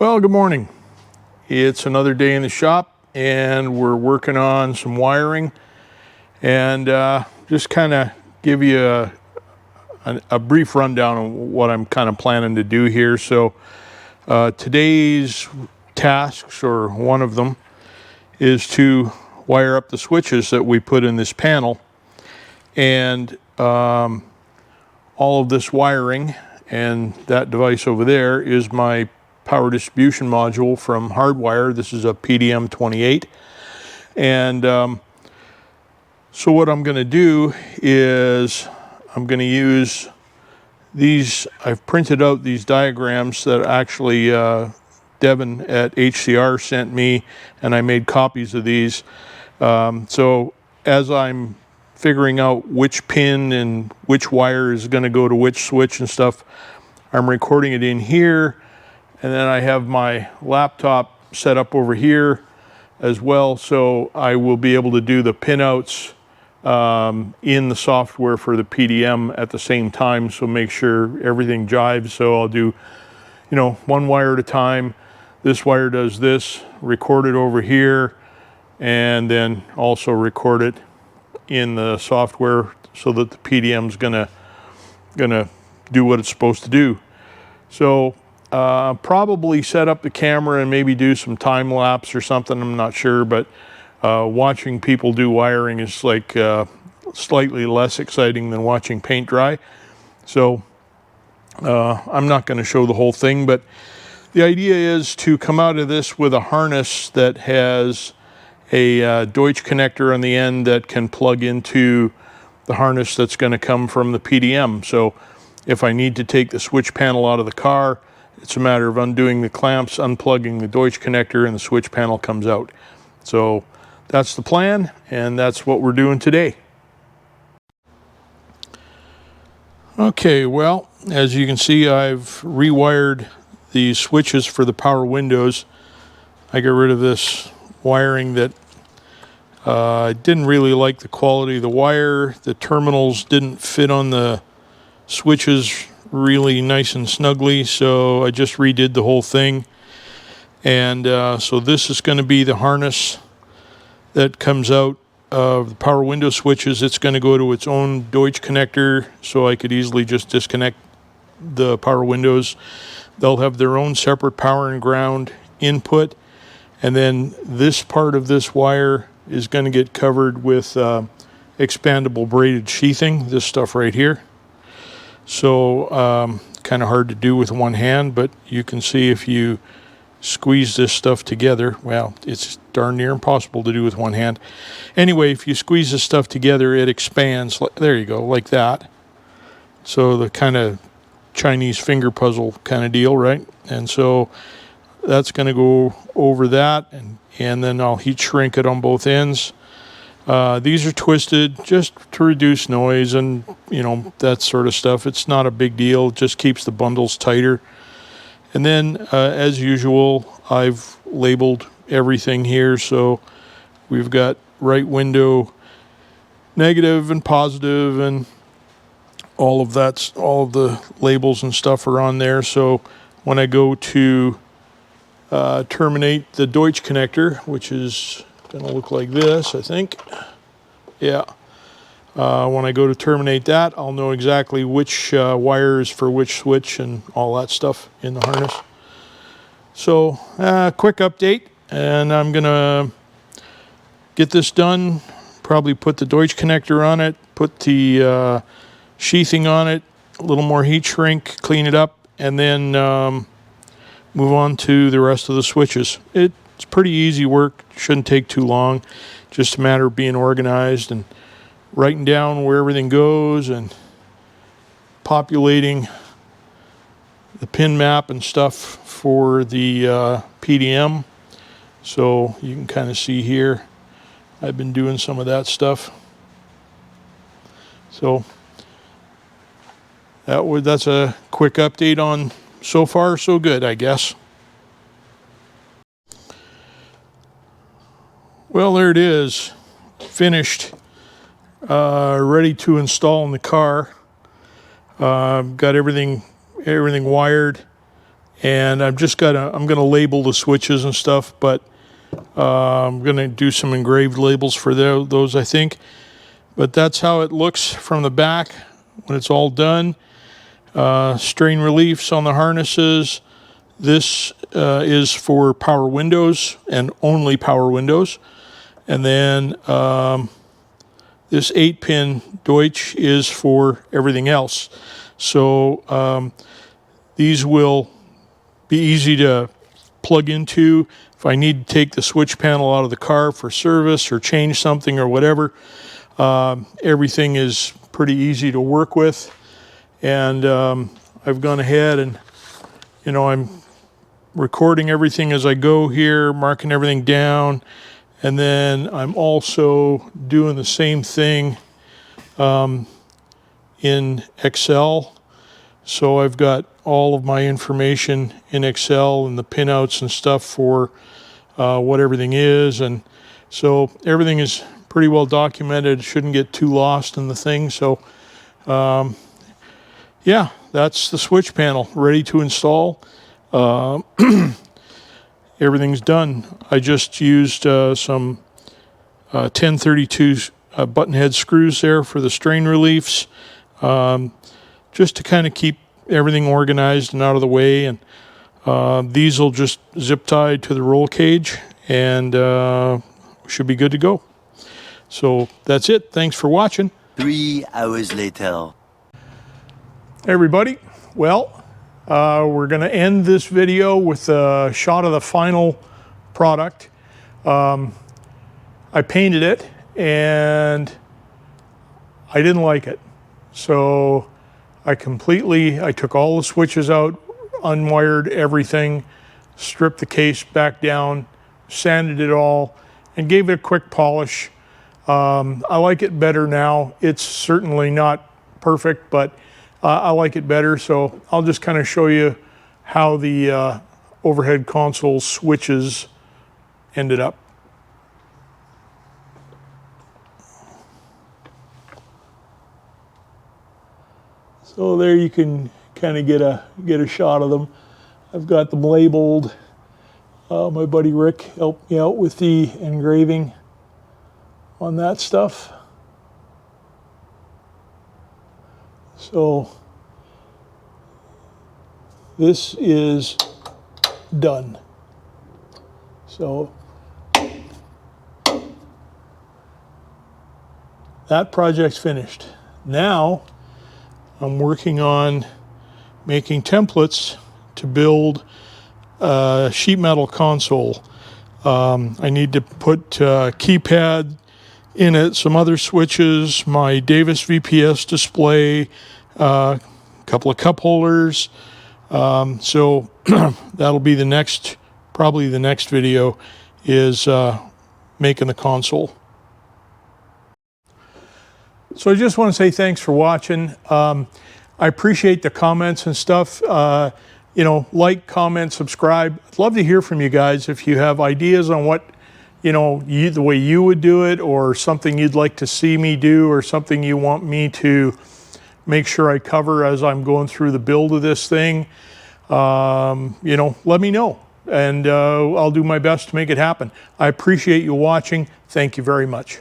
Well, good morning. It's another day in the shop and we're working on some wiring and just kind of give you a brief rundown of what I'm kind of planning to do here. So today's tasks, or one of them, is to wire up the switches that we put in this panel. And all of this wiring and that device over there is my power distribution module from Hardwire. This is a PDM28. And so what I'm going to do is I'm going to use these. I've printed out these diagrams that actually Devin at HCR sent me, and I made copies of these. So as I'm figuring out which pin and which wire is going to go to which switch and stuff, I'm recording it in here. And then I have my laptop set up over here as well, so I will be able to do the pinouts in the software for the PDM at the same time, so make sure everything jives. So I'll do, one wire at a time. This wire does this, record it over here, and then also record it in the software so that the PDM's gonna do what it's supposed to do. So probably set up the camera and maybe do some time lapse or something, I'm not sure, but watching people do wiring is like slightly less exciting than watching paint dry. So I'm not going to show the whole thing, but the idea is to come out of this with a harness that has a Deutsch connector on the end that can plug into the harness that's going to come from the PDM. So if I need to take the switch panel out of the car, it's a matter of undoing the clamps, unplugging the Deutsch connector, and the switch panel comes out. So that's the plan, and that's what we're doing today. Okay, well, as you can see, I've rewired the switches for the power windows. I got rid of this wiring that I didn't really like the quality of the wire. The terminals didn't fit on the switches really nice and snugly, so I just redid the whole thing. And so this is going to be the harness that comes out of the power window switches. It's going to go to its own Deutsch connector, so I could easily just disconnect the power windows. They'll have their own separate power and ground input, and then this part of this wire is going to get covered with expandable braided sheathing, this stuff right here. So kind of hard to do with one hand, but you can see if you squeeze this stuff together, well, it's darn near impossible to do with one hand. Anyway, if you squeeze this stuff together, it expands. There you go, like that. So the kind of Chinese finger puzzle kind of deal, right? And so that's going to go over that, and then I'll heat shrink it on both ends. These are twisted just to reduce noise and, that sort of stuff. It's not a big deal. It just keeps the bundles tighter. And then, as usual, I've labeled everything here. So we've got right window negative and positive, and all of the labels and stuff are on there. So when I go to terminate the Deutsch connector, which is going to look like this, I think. Yeah. When I go to terminate that, I'll know exactly which wire is for which switch and all that stuff in the harness. So, quick update, and I'm going to get this done, probably put the Deutsch connector on it, put the sheathing on it, a little more heat shrink, clean it up, and then move on to the rest of the switches. It's pretty easy work, shouldn't take too long, just a matter of being organized and writing down where everything goes and populating the pin map and stuff for the PDM. So you can kind of see here, I've been doing some of that stuff. So that's a quick update on so far so good, I guess. Well, there it is, finished, ready to install in the car. Got everything wired, And I'm gonna label the switches and stuff, but I'm gonna do some engraved labels for those, I think. But that's how it looks from the back when it's all done. Strain reliefs on the harnesses. This is for power windows and only power windows. And then this 8-pin Deutsch is for everything else. So these will be easy to plug into. If I need to take the switch panel out of the car for service or change something or whatever, everything is pretty easy to work with. And I've gone ahead and, I'm recording everything as I go here, marking everything down. And then I'm also doing the same thing in Excel. So I've got all of my information in Excel and the pinouts and stuff for what everything is. And so everything is pretty well documented. Shouldn't get too lost in the thing. So yeah, that's the switch panel ready to install. Everything's done. I just used some 1032 button head screws there for the strain reliefs, just to kind of keep everything organized and out of the way. And these will just zip tie to the roll cage, and should be good to go. So that's it. Thanks for watching. 3 hours later. Hey everybody. Well, we're going to end this video with a shot of the final product. I painted it and I didn't like it. So I took all the switches out, unwired everything, stripped the case back down, sanded it all, and gave it a quick polish. I like it better now. It's certainly not perfect, but I like it better. So I'll just kind of show you how the overhead console switches ended up. So there you can kind of get a shot of them. I've got them labeled. My buddy Rick helped me out with the engraving on that stuff. So this is done. So that project's finished. Now I'm working on making templates to build a sheet metal console. I need to put keypad in it, some other switches, my Davis VPS display, a couple of cup holders. So that'll be probably the next video is making the console. So I just want to say thanks for watching. I appreciate the comments and stuff. Like, comment, subscribe. I'd love to hear from you guys if you have ideas on what, the way you would do it, or something you'd like to see me do, or something you want me to make sure I cover as I'm going through the build of this thing. Let me know, and I'll do my best to make it happen. I appreciate you watching. Thank you very much.